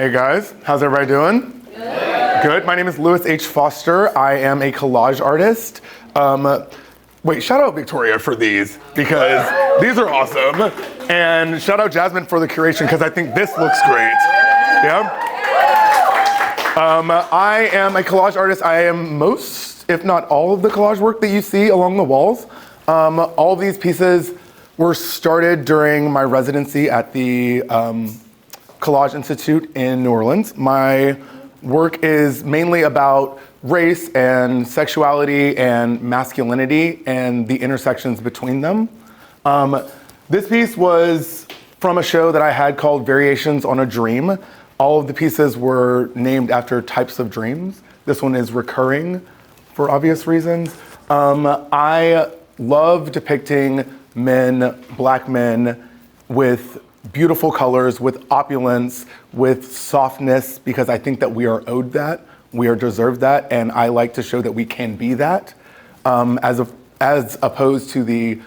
Hey guys, how's everybody doing? Good. My name is Louis H. Foster. I am a collage artist. Wait, shout out Victoria for these because these are awesome. And shout out Jasmine for the curation because I think this looks great. Yeah. I am a collage artist. I am most, if not all of the collage work that you see along the walls. All of these pieces were started during my residency at the Collage Institute in New Orleans. My work is mainly about race and sexuality and masculinity and the intersections between them. This piece was from a show that I had called Variations on a Dream. All of the pieces were named after types of dreams. This one is recurring for obvious reasons. I love depicting men, black men, with beautiful colors, with opulence, with softness, because I think that we are owed that, we are deserved that, and I like to show that we can be that, as opposed to the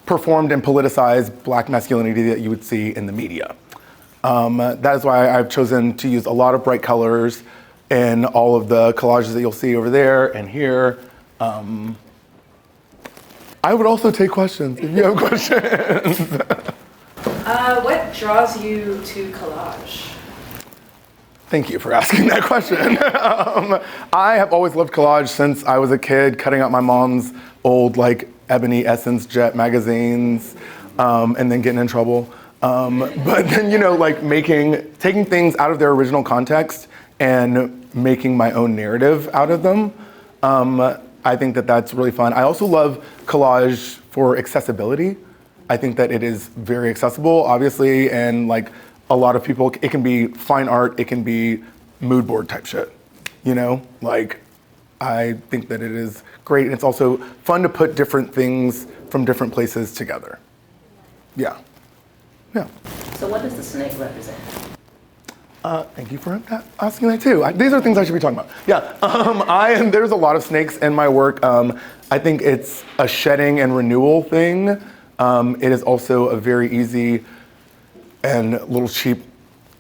performed and politicized black masculinity that you would see in the media. That is why I've chosen to use a lot of bright colors in all of the collages that you'll see over there and here. I would also take questions if you have questions. What draws you to collage? Thank you for asking that question. I have always loved collage since I was a kid, cutting out my mom's old Ebony Essence Jet magazines, and then getting in trouble. But then, taking things out of their original context and making my own narrative out of them. I think that that's really fun. I also love collage for accessibility. I think that it is very accessible, obviously, and a lot of people, it can be fine art, it can be mood board type shit, I think that it is great, and it's also fun to put different things from different places together. Yeah. So what does the snake represent? Thank you for asking that too. These are things I should be talking about. Yeah, there's a lot of snakes in my work. I think it's a shedding and renewal thing. It is also a very easy and little cheap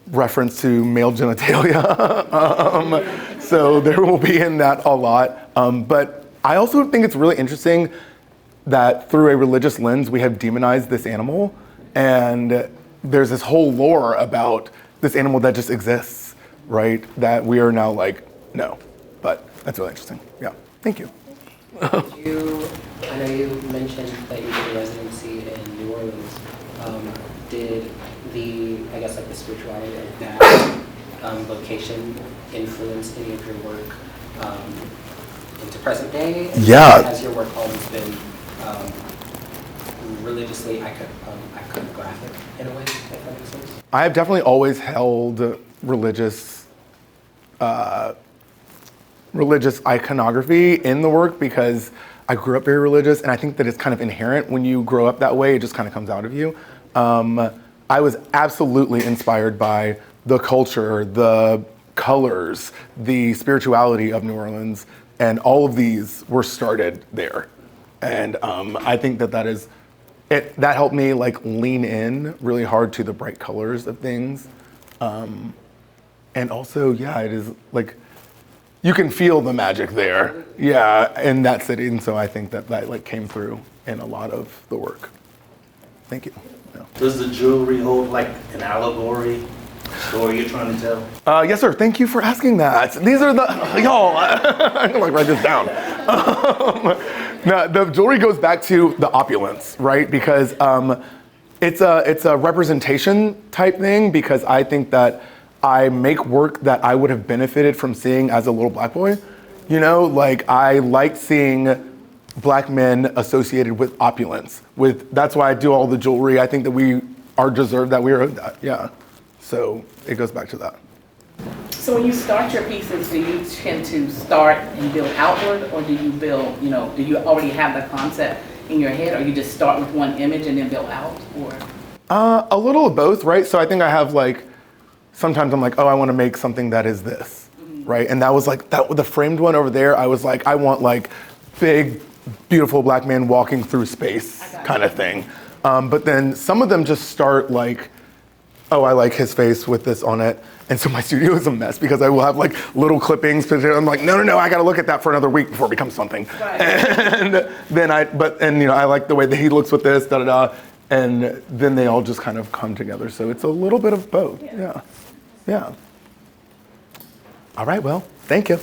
reference to male genitalia. So there will be in that a lot. But I also think it's really interesting that through a religious lens, we have demonized this animal. And there's this whole lore about this animal that just exists, right? That we are now no. But that's really interesting. Yeah, thank you. I know you mentioned that you did a residency in New Orleans. Did the spirituality of that location influence any of your work into present day? Yeah. Has your work always been religiously iconographic in a way, if that makes sense? I have definitely always held religious iconography in the work because I grew up very religious, and I think that it's kind of inherent when you grow up that way, it just kind of comes out of you. I was absolutely inspired by the culture, the colors, the spirituality of New Orleans, and all of these were started there. And I think that helped me lean in really hard to the bright colors of things. And also, yeah, it is you can feel the magic there, yeah, in that city. And so I think that came through in a lot of the work. Thank you. Yeah. Does the jewelry hold an allegory story you're trying to tell? Yes, sir. Thank you for asking that. These are y'all, I'm gonna write this down. Now, the jewelry goes back to the opulence, right? Because it's a representation type thing, because I think that I make work that I would have benefited from seeing as a little black boy. I like seeing black men associated with opulence. That's why I do all the jewelry. I think that we are deserved that we are owed that, yeah. So it goes back to that. So when you start your pieces, do you tend to start and build outward, or do you build, do you already have the concept in your head, or you just start with one image and then build out, or? A little of both, right? So I think I have sometimes I'm oh, I want to make something that is this, right? And that was the framed one over there, I was I want big, beautiful black man walking through space kind of thing. But then some of them just start oh, I like his face with this on it. And so my studio is a mess because I will have like little clippings. I'm like, no, I got to look at that for another week before it becomes something. Right. And then I like the way that he looks with this, da da da. And then they all just kind of come together. So it's a little bit of both. Yeah. All right, well, thank you.